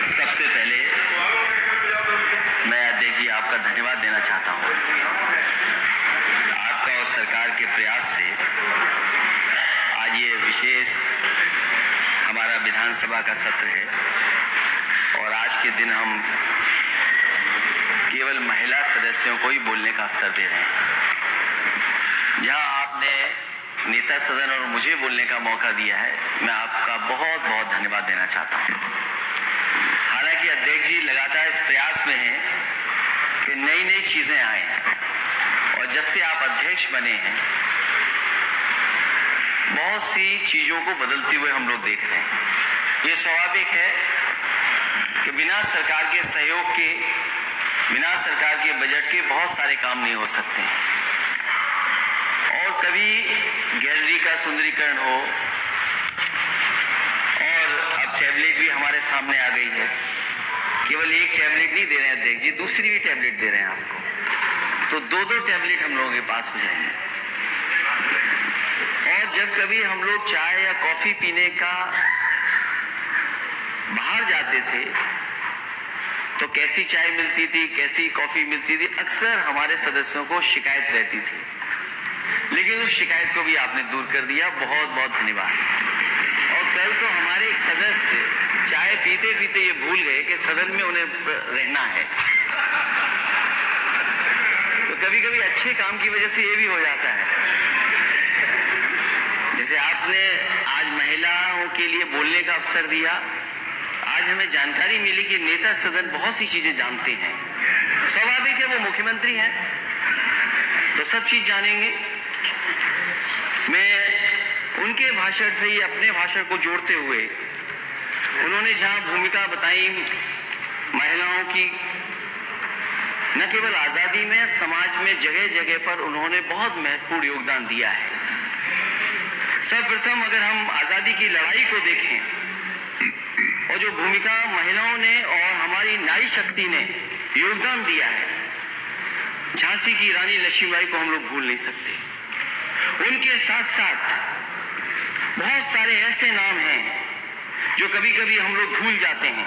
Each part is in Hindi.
सबसे पहले मैं अध्यक्ष जी आपका धन्यवाद देना चाहता हूं। आपका और सरकार के प्रयास से आज ये विशेष हमारा विधानसभा का सत्र है और आज के दिन हम केवल महिला सदस्यों को ही बोलने का अवसर दे रहे हैं। जहां आपने नेता सदन और मुझे बोलने का मौका दिया है, मैं आपका बहुत बहुत धन्यवाद देना चाहता हूं। हालांकि अध्यक्ष जी लगातार इस प्रयास में हैं कि नई नई चीजें आए और जब से आप अध्यक्ष बने हैं बहुत सी चीजों को बदलते हुए हम लोग देख रहे हैं। ये स्वाभाविक है कि बिना सरकार के सहयोग के, बिना सरकार के बजट के बहुत सारे काम नहीं हो सकते हैं। और कभी गैलरी का सुंदरीकरण हो, और अब टैबलेट भी हमारे सामने आ गई है। केवल एक टैबलेट नहीं दे रहे हैं अध्यक्ष जी, दूसरी भी टैबलेट दे रहे हैं आपको, तो दो दो टैबलेट हम लोगों के पास हो जाएंगे। और जब कभी हम लोग चाय या कॉफी पीने का बाहर जाते थे तो कैसी चाय मिलती थी, कैसी कॉफी मिलती थी, अक्सर हमारे सदस्यों को शिकायत रहती थी। लेकिन उस शिकायत को भी आपने दूर कर दिया, बहुत बहुत धन्यवाद। और कल तो हमारे एक सदस्य चाय पीते पीते ये भूल गए कि सदन में उन्हें रहना है। तो कभी कभी अच्छे काम की वजह से ये भी हो जाता है। जैसे आपने आज महिलाओं के लिए बोलने का अवसर दिया, आज हमें जानकारी मिली कि नेता सदन बहुत सी चीजें जानते हैं। स्वाभाविक है, वो मुख्यमंत्री हैं तो सब चीज जानेंगे। मैं उनके भाषण से ही अपने भाषण को जोड़ते हुए, उन्होंने जहां भूमिका बताई महिलाओं की, न केवल आजादी में, समाज में जगह जगह पर उन्होंने बहुत महत्वपूर्ण योगदान दिया है। सर्वप्रथम अगर हम आजादी की लड़ाई को देखें और जो भूमिका महिलाओं ने और हमारी नारी शक्ति ने योगदान दिया है, झांसी की रानी लक्ष्मीबाई को हम लोग भूल नहीं सकते। उनके साथ साथ बहुत सारे ऐसे नाम हैं जो कभी कभी हम लोग भूल जाते हैं।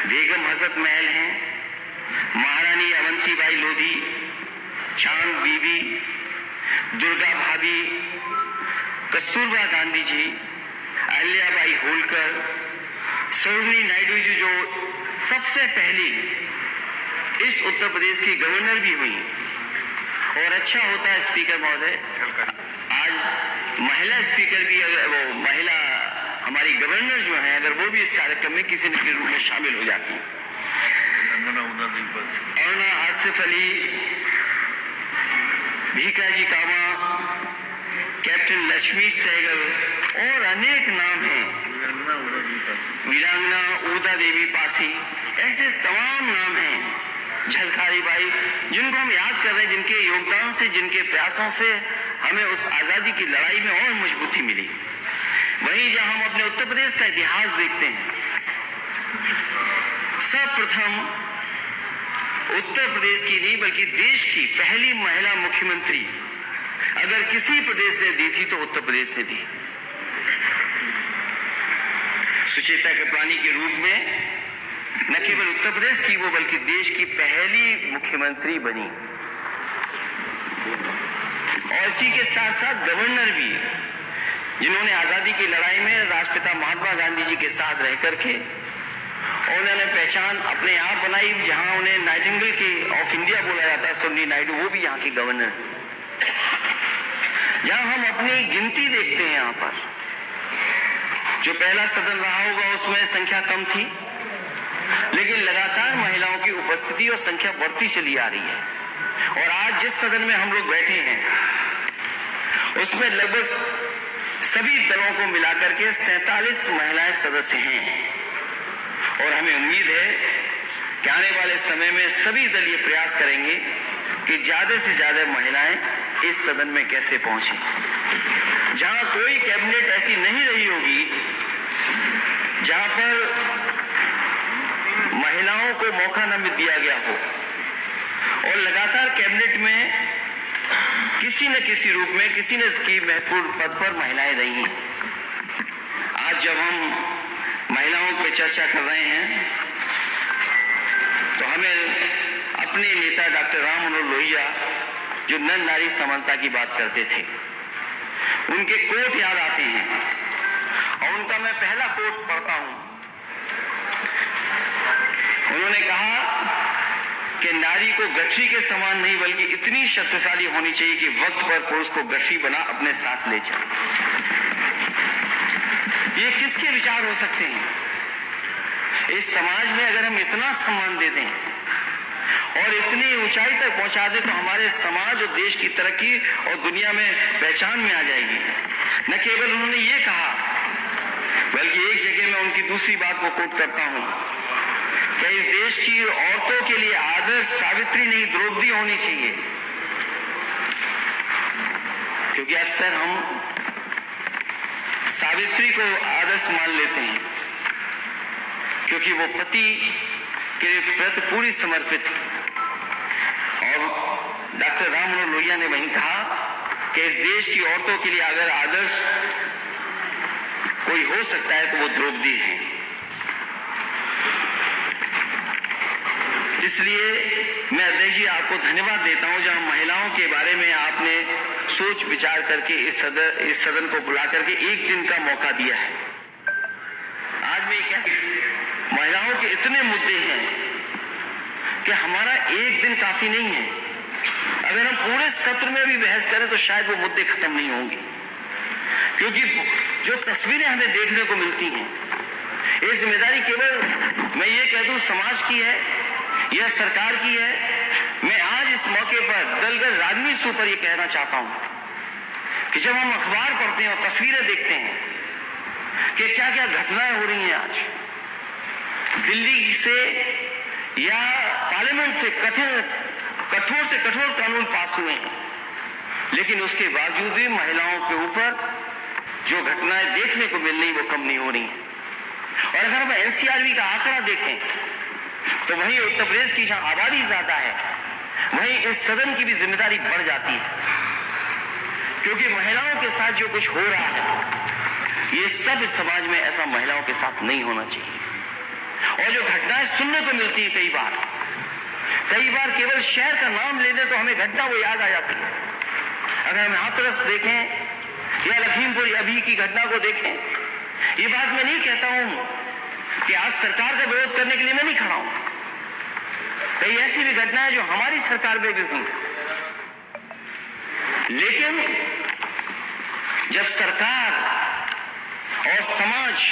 बेगम हजरत महल हैं, महारानी अवंतीबाई लोधी, चांद बीबी, दुर्गा भाभी, कस्तूरबा गांधी जी, अहिल्याबाई होलकर, सरोजिनी नायडू जी जो सबसे पहली इस उत्तर प्रदेश की गवर्नर भी हुई। और अच्छा होता है स्पीकर महोदय, आज महिला स्पीकर भी, अगर वो महिला हमारी गवर्नर जो हैं, अगर वो भी इस कार्यक्रम में किसी न किसी रूप में शामिल हो जाती हैं। अरुणा आसिफ अली, भीकाजी कामा, कैप्टन लक्ष्मी सहगल और अनेक नाम हैं, वीरांगना उदा देवी पासी, ऐसे तमाम नाम हैं, झलकारी बाई, जिनको हम याद कर रहे हैं, जिनके योगदान से, जिनके प्रयासों से हमें उस आजादी की लड़ाई में और मजबूती मिली। वहीं जहां हम अपने उत्तर प्रदेश का इतिहास देखते हैं, सर्वप्रथम उत्तर प्रदेश की नहीं बल्कि देश की पहली महिला मुख्यमंत्री अगर किसी प्रदेश ने दी थी तो उत्तर प्रदेश ने दी। सुचेता कृपलानी के रूप में न केवल उत्तर प्रदेश की वो बल्कि देश की पहली मुख्यमंत्री बनी। और इसी के साथ साथ गवर्नर भी, जिन्होंने आजादी की लड़ाई में राष्ट्रपिता महात्मा गांधी जी के साथ रह करके उन्होंने पहचान अपने आप बनाई। जहां उन्हें नाइटिंगेल के ऑफ इंडिया बोला जाता है, सरोजिनी नायडू, वो भी यहाँ की गवर्नर। जहां हम अपनी गिनती देखते हैं, यहाँ पर जो पहला सदन रहा होगा उसमें संख्या कम थी, लेकिन लगातार महिलाओं की उपस्थिति और संख्या बढ़ती चली आ रही है। और आज जिस सदन में हम लोग बैठे हैं उसमें लगभग सभी दलों को मिलाकर के 47 महिलाएं सदस्य हैं। और हमें उम्मीद है कि आने वाले समय में सभी दल ये प्रयास करेंगे कि ज्यादा से ज्यादा महिलाएं इस सदन में कैसे पहुंचे। जहां कोई कैबिनेट ऐसी नहीं रही होगी जहां पर महिलाओं को मौका न दिया गया हो, और लगातार कैबिनेट में किसी न किसी रूप में, किसी न किसी महत्वपूर्ण पद पर महिलाएं रही हैं। आज जब हम महिलाओं पे चर्चा कर रहे हैं तो हमें अपने नेता डॉक्टर राम मनोहर लोहिया जो नर नारी समानता की बात करते थे, उनके कोट याद आते हैं और उनका मैं पहला कोट पढ़ता हूं। उन्होंने कहा कि नारी को गठरी के समान नहीं बल्कि इतनी शक्तिशाली होनी चाहिए कि वक्त पर पुरुष को गठरी बना अपने साथ ले जाए। ये किसके विचार हो सकते हैं? इस समाज में अगर हम इतना सम्मान दे दें और इतनी ऊंचाई तक पहुंचा दें तो हमारे समाज और देश की तरक्की और दुनिया में पहचान में आ जाएगी। न केवल उन्होंने ये कहा बल्कि एक जगह मैं उनकी दूसरी बात को कोट करता हूं कि इस देश की औरतों के लिए आदर्श सावित्री नहीं द्रौपदी होनी चाहिए, क्योंकि अक्सर हम सावित्री को आदर्श मान लेते हैं क्योंकि वो पति के प्रति पूरी समर्पित है। और डॉक्टर राम मनोहर लोहिया ने वहीं कहा कि इस देश की औरतों के लिए अगर आदर्श कोई हो सकता है तो वो द्रौपदी है। इसलिए मैं अध्यक्ष जी आपको धन्यवाद देता हूं जहां महिलाओं के बारे में आपने सोच विचार करके इस सदन को बुला करके एक दिन का मौका दिया है। आज में एक ऐसी महिलाओं के इतने मुद्दे हैं कि हमारा एक दिन काफी नहीं है। अगर हम पूरे सत्र में भी बहस करें तो शायद वो मुद्दे खत्म नहीं होंगे, क्योंकि जो तस्वीरें हमें देखने को मिलती हैं, ये जिम्मेदारी केवल मैं ये कह दूं समाज की है, यह सरकार की है। मैं आज इस मौके पर दलगत राजनीति से ऊपर ये कहना चाहता हूं कि जब हम अखबार पढ़ते हैं और तस्वीरें देखते हैं कि क्या क्या घटनाएं हो रही हैं आज दिल्ली से या पार्लियामेंट से कठोर से कठोर कानून पास हुए हैं, लेकिन उसके बावजूद भी महिलाओं के ऊपर जो घटनाएं देखने को मिल रही वो कम नहीं हो रही हैं। और अगर हम एनसीआरबी का आंकड़ा देखें तो वहीं उत्तर प्रदेश की जहां आबादी ज्यादा है वहीं इस सदन की भी जिम्मेदारी बढ़ जाती है, क्योंकि महिलाओं के साथ जो कुछ हो रहा है ये सब समाज में ऐसा महिलाओं के साथ नहीं होना चाहिए। और जो घटनाएं सुनने को मिलती है कई बार केवल शहर का नाम ले दें तो हमें घटना वो याद आ जाती है। अगर हम हाथरस देखें या लखीमपुर अभी की घटना को देखें, ये बात मैं नहीं कहता हूं कि आज सरकार का विरोध करने के लिए मैं नहीं खड़ा हूं। कई ऐसी भी घटनाएं जो हमारी सरकार में भी हुई, लेकिन जब सरकार और समाज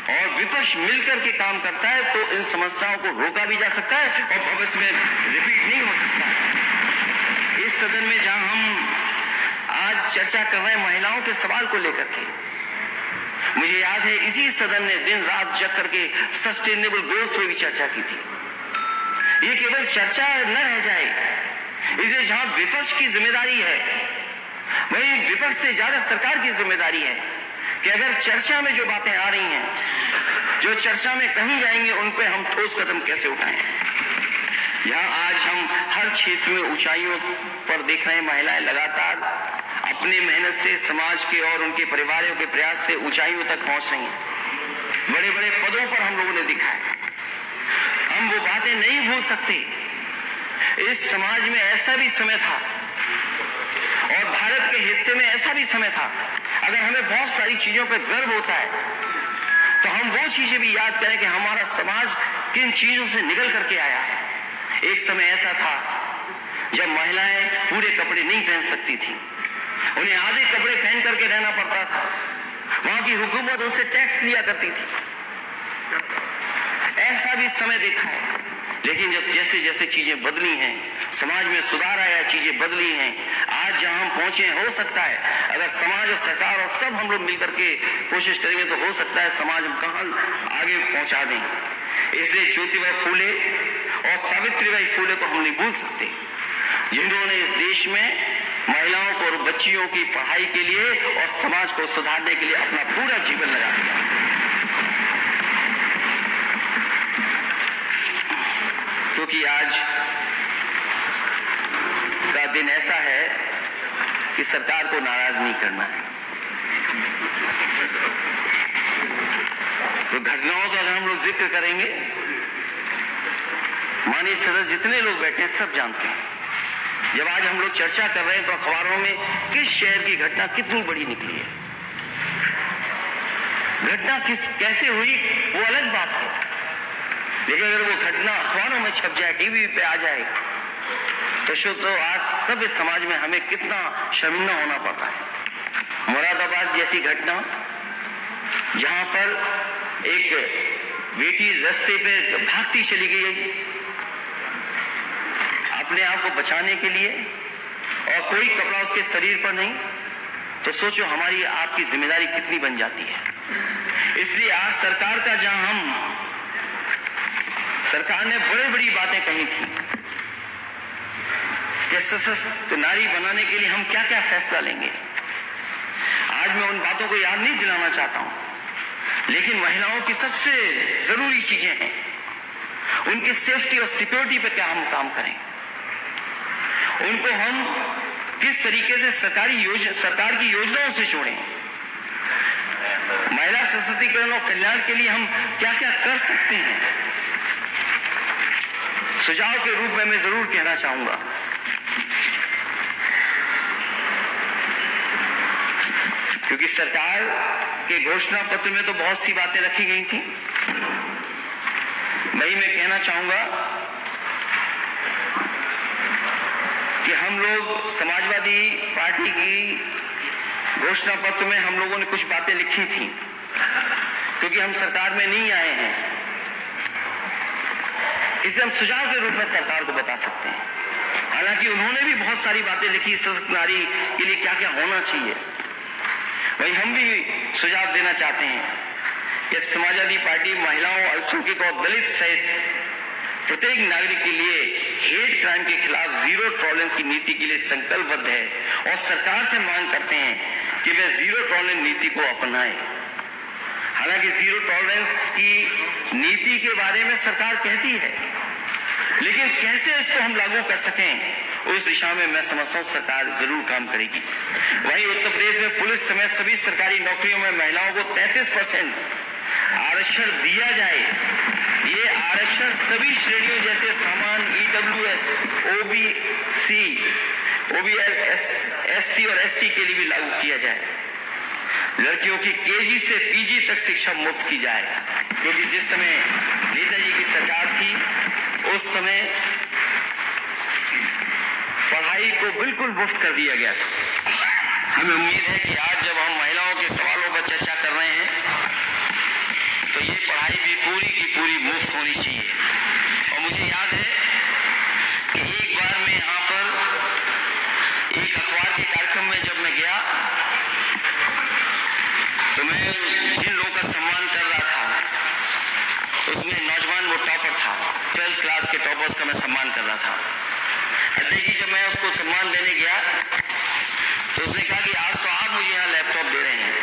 और विपक्ष मिलकर के काम करता है तो इन समस्याओं को रोका भी जा सकता है और भविष्य में रिपीट नहीं हो सकता। इस सदन में जहां हम आज चर्चा कर रहे हैं महिलाओं के सवाल को लेकर के, मुझे याद है इसी सदन ने दिन रात जग करके सस्टेनेबल गोल्स पे भी चर्चा की थी। ये केवल चर्चा न रह जाए, इसलिए जहां विपक्ष की जिम्मेदारी है वहीं विपक्ष से ज्यादा सरकार की जिम्मेदारी है कि अगर चर्चा में जो बातें आ रही हैं, जो चर्चा में कहीं जाएंगे, उन पे हम ठोस कदम कैसे उठाएं। यहाँ आज हम हर क्षेत्र में ऊंचाइयों पर देख रहे हैं, महिलाएं लगातार अपनी मेहनत से समाज के और उनके परिवारों के प्रयास से ऊंचाइयों तक पहुंच रही हैं। बड़े बड़े पदों पर हम लोगों ने देखा है। हम वो बातें नहीं भूल सकते। इस समाज में ऐसा भी समय था और भारत के हिस्से में ऐसा भी समय था, अगर हमें बहुत सारी चीजों पर गर्व होता है तो हम वो चीजें भी याद करें कि हमारा समाज किन चीजों से निकल करके आया है। एक समय ऐसा था जब महिलाएं पूरे कपड़े नहीं पहन सकती थी, उन्हें आधे कपड़े पहन करके रहना पड़ता था। वहां की हुकूमत उनसे टैक्स लिया करती थी। ऐसा भी समय देखा है, लेकिन जब जैसे जैसे चीजें बदली हैं, समाज में सुधार आया, चीजें बदली हैं, आज जहां हम पहुंचे, हो सकता है अगर समाज और सरकार और सब हम लोग मिलकर के कोशिश करेंगे तो हो सकता है समाज हम कहां आगे पहुंचा दें। इसलिए ज्योतिबा फूले और सावित्रीबाई फूले को हम नहीं भूल सकते, जिन्होंने इस देश में महिलाओं को और बच्चियों की पढ़ाई के लिए और समाज को सुधारने के लिए अपना पूरा जीवन लगा दिया। क्योंकि आज का दिन ऐसा है कि सरकार को नाराज नहीं करना है। तो घटनाओं का अगर हम लोग जिक्र करेंगे, माननीय सदस्य जितने लोग बैठे हैं सब जानते हैं। जब आज हम लोग चर्चा कर रहे हैं तो अखबारों में किस शहर की घटना कितनी बड़ी निकली है, घटना कैसे हुई वो अलग बात है, लेकिन अगर वो घटना अखबारों में छप जाए, टीवी पे आ जाए, तो आज सभ्य समाज में हमें कितना शर्मिंदा होना पड़ता है। मुरादाबाद जैसी घटना, जहां पर एक बेटी रास्ते पे भागती चली गई अपने आप को बचाने के लिए, और कोई कपड़ा उसके शरीर पर नहीं, तो सोचो हमारी आपकी जिम्मेदारी कितनी बन जाती है। इसलिए आज सरकार का जहां सरकार ने बड़ी बड़ी बातें कही थी कि सशक्त नारी बनाने के लिए हम क्या क्या फैसला लेंगे, आज मैं उन बातों को याद नहीं दिलाना चाहता हूं, लेकिन महिलाओं की सबसे जरूरी चीजें हैं, उनकी सेफ्टी और सिक्योरिटी पे क्या हम काम करें, उनको हम किस तरीके से सरकार की योजनाओं से जोड़ें, महिला सशक्तिकरण और कल्याण के लिए हम क्या क्या कर सकते हैं। सुझाव के रूप में मैं जरूर कहना चाहूंगा, क्योंकि सरकार के घोषणा पत्र में तो बहुत सी बातें रखी गई थी, वही मैं कहना चाहूंगा कि हम लोग समाजवादी पार्टी की घोषणा पत्र में हम लोगों ने कुछ बातें लिखी थी, क्योंकि हम सरकार में नहीं आए हैं, इसे हम सुझाव के रूप में सरकार को बता सकते हैं। हालांकि उन्होंने भी बहुत सारी बातें लिखी सशक्त नारी के लिए क्या क्या होना चाहिए, वही हम भी सुझाव देना चाहते हैं कि समाजवादी पार्टी महिलाओं, अल्पसंख्यक और दलित सहित प्रत्येक नागरिक के लिए हेट क्राइम के खिलाफ जीरो टॉलरेंस की नीति के लिए संकल्पबद्ध है, और सरकार से मांग करते हैं कि वे जीरो टॉलरेंस नीति को अपनाएं। हालांकि जीरो टॉलरेंस की नीति के बारे में सरकार कहती है, लेकिन कैसे इसको हम लागू कर सकें उस दिशा में मैं समझता हूं सरकार जरूर काम करेगी। वहीं उत्तर प्रदेश में पुलिस समेत सभी सरकारी नौकरियों में महिलाओं को 33% आरक्षण दिया जाए। ये आरक्षण सभी श्रेणियों जैसे सामान्य, EWS, OBC, SC और ST के लिए भी लागू किया जाए। लड़कियों की KG से PG तक शिक्षा मुफ्त की जाए, क्योंकि जिस समय नेताजी की सरकार थी उस समय पढ़ाई को बिल्कुल मुफ्त कर दिया गया था। हमें उम्मीद है कि आज जब हम महिलाओं के सवालों पर चर्चा कर रहे हैं तो ये पढ़ाई भी पूरी की पूरी मुफ्त होनी चाहिए। और मुझे याद है कि एक बार मैं यहाँ पर एक अखबार के कार्यक्रम में जब मैं गया तो मैं जिन लोगों का सम्मान कर रहा था उसमें नौजवान वो टॉपर था, 12th क्लास के टॉपर्स का मैं सम्मान कर रहा था। अध्यक्ष जी जब मैं उसको सम्मान देने गया तो उसने कहा कि आज तो आप मुझे यहाँ लैपटॉप दे रहे हैं,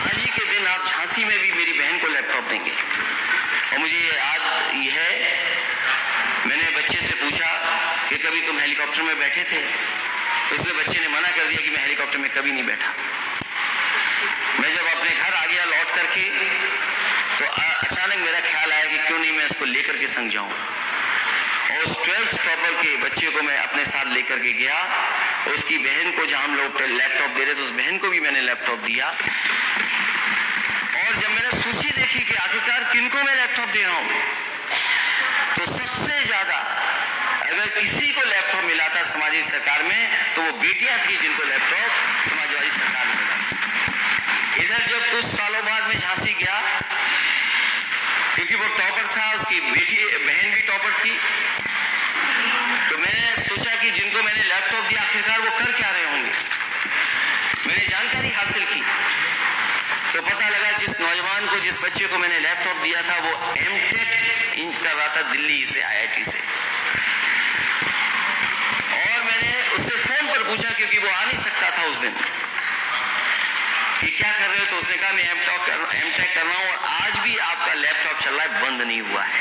आज ही के दिन आप झांसी में भी मेरी बहन को लैपटॉप देंगे। और मुझे याद ये है, मैंने बच्चे से पूछा कि कभी तुम हेलीकॉप्टर में बैठे थे? उसने बच्चे ने मना कर दिया कि मैं हेलीकॉप्टर में कभी नहीं बैठा। मैं जब अपने घर आ गया लौट करके तो अचानक मेरा ख्याल आया कि क्यों नहीं मैं इसको लेकर के संग जाऊं, और उस 12th टॉपर के बच्चे को मैं अपने साथ लेकर के गया। उसकी बहन को जहां हम लोग लैपटॉप दे रहे थे उस बहन को भी मैंने लैपटॉप दिया। और जब मैंने सूची देखी कि आखिरकार किनको मैं लैपटॉप दे रहा हूं, तो सबसे ज्यादा अगर किसी को लैपटॉप मिला था समाजवादी सरकार में तो वो बेटियां थी जिनको लैपटॉप समाजवादी सरकार में मिला। इधर जब कुछ सालों बाद में झांसी गया, क्योंकि वो टॉपर था, उसकी बहन भी टॉपर थी, तो मैंने सोचा कि जिनको मैंने लैपटॉप दिया आखिरकार वो कर क्या रहे होंगे। मैंने जानकारी हासिल की तो पता लगा जिस नौजवान को, जिस बच्चे को मैंने लैपटॉप दिया था वो M.Tech कर रहा था दिल्ली से, IIT से। और मैंने उससे फोन पर पूछा क्योंकि वो आ नहीं सकता था उस दिन कि क्या कर रहे हो, तो उसने कहा मैं M.Tech कर रहा हूं और आज भी आपका लैपटॉप चल रहा है, बंद नहीं हुआ है।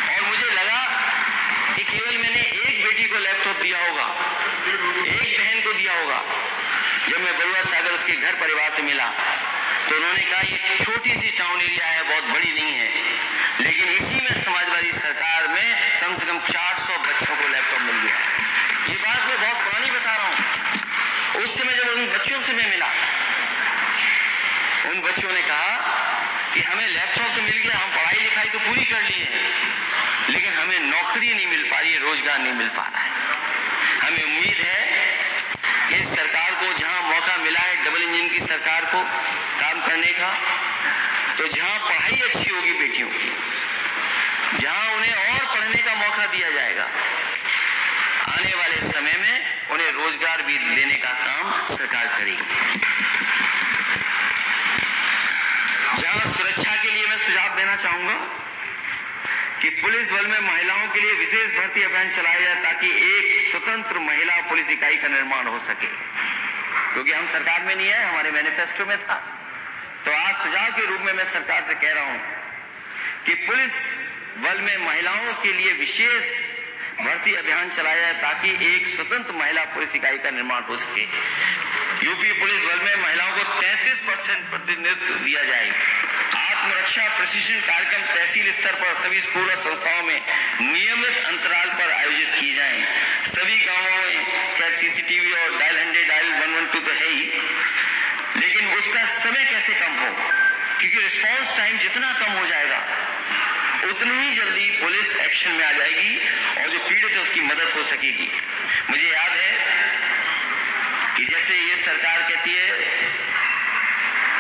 और मुझे लगा कि केवल मैंने एक बेटी को लैपटॉप दिया होगा, एक बहन को दिया होगा। जब मैं बरुआ सागर उसके घर परिवार से मिला तो उन्होंने कहा ये छोटी सी टाउन एरिया है, बहुत बड़ी नहीं है, लेकिन इसी में समाजवादी सरकार में कम से कम 400 बच्चों को लैपटॉप मिल गया। ये बात मैं बहुत पुरानी बता रहा हूं। उस समय जब उन बच्चों से मैं मिला, उन बच्चों ने कहा कि हमें लैपटॉप तो मिल गया, हम पढ़ाई लिखाई तो पूरी कर ली है, लेकिन हमें नौकरी नहीं मिल पा रही है, रोजगार नहीं मिल पा रहा है। हमें उम्मीद है कि इस सरकार को जहां मौका मिला है, डबल इंजन की सरकार को काम करने का, तो जहां पढ़ाई अच्छी होगी बेटियों की, जहां उन्हें और पढ़ने का मौका दिया जाएगा, आने वाले समय में उन्हें रोजगार भी देने का काम सरकार करेगी। जहां सुरक्षा के लिए मैं सुझाव देना चाहूंगा कि पुलिस बल में महिलाओं के लिए विशेष भर्ती अभियान चलाया जाए ताकि एक स्वतंत्र महिला पुलिस इकाई का निर्माण हो सके, क्योंकि हम सरकार में नहीं है, हमारे मैनिफेस्टो में था। तो आज सुझाव के रूप में मैं सरकार से कह रहा हूं कि पुलिस बल में महिलाओं के लिए विशेष भर्ती अभियान चलाया जाए ताकि एक स्वतंत्र महिला पुलिस इकाई का निर्माण हो सके। यूपी पुलिस बल में महिलाओं को 33% प्रतिनिधित्व दिया जाए। आत्मरक्षा प्रशिक्षण कार्यक्रम तहसील स्तर पर सभी स्कूल और संस्थाओं में नियमित अंतराल पर आयोजित किए जाएं। सभी गांवों में क्या सीसीटीवी और डायल 100 डायल 112 तो है ही, लेकिन उसका समय कैसे कम हो, क्योंकि रिस्पांस टाइम जितना कम हो जाएगा उतनी ही जल्दी पुलिस एक्शन में आ जाएगी और जो पीड़ित है उसकी मदद हो सकेगी। मुझे याद है कि जैसे ये सरकार कहती है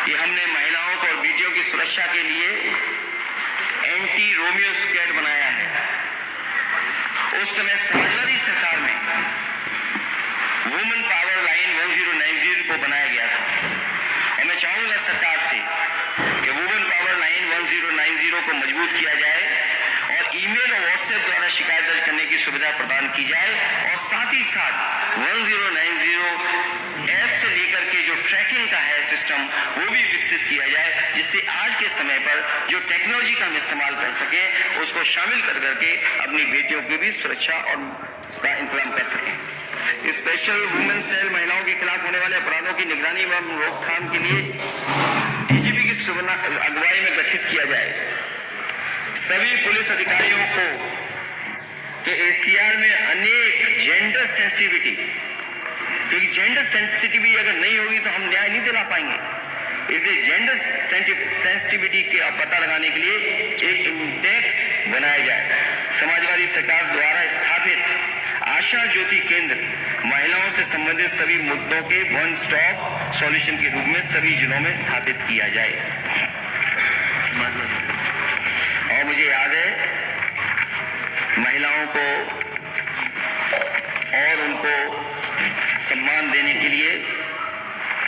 कि हमने महिलाओं को और बेटियों की सुरक्षा के लिए एंटी रोमियो स्क्वाड बनाया है, उस समय समाजवादी सरकार में वुमेन पावर लाइन 1090 को बनाया गया था। और मैं चाहूंगा सरकार से कि वुमेन पावर लाइन 1090 को मजबूत किया जाए और ईमेल और व्हाट्सएप द्वारा शिकायत दर्ज करने की सुविधा प्रदान की जाए, और साथ ही साथ 1090 ऐप से लेकर के जो ट्रैकिंग का है सिस्टम वो भी विकसित किया जाए, जिससे आज के समय पर जो टेक्नोलॉजी का हम इस्तेमाल कर सके उसको शामिल कर करके अपनी बेटियों की भी सुरक्षा और का इंतजाम कर सकें। स्पेशल वुमेन सेल महिलाओं के खिलाफ होने वाले अपराधों की निगरानी एवं रोकथाम के लिए डीजीपी की अगुवाई में गठित किया जाए। सभी पुलिस अधिकारियों को के एसीआर में अनेक जेंडर सेंसिटिविटी, क्योंकि जेंडर सेंसिटिविटी अगर नहीं होगी तो हम न्याय नहीं दिला पाएंगे, इसलिए जेंडर सेंसिटिविटी के पता लगाने के लिए एक इंडेक्स बनाया जाए। समाजवादी सरकार द्वारा स्थापित आशा ज्योति केंद्र महिलाओं से संबंधित सभी मुद्दों के वन स्टॉप सॉल्यूशन के रूप में सभी जिलों में स्थापित किया जाए। और मुझे याद है महिलाओं को और उनको सम्मान देने के लिए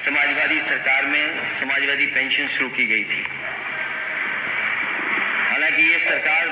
समाजवादी सरकार में समाजवादी पेंशन शुरू की गई थी। हालांकि ये सरकार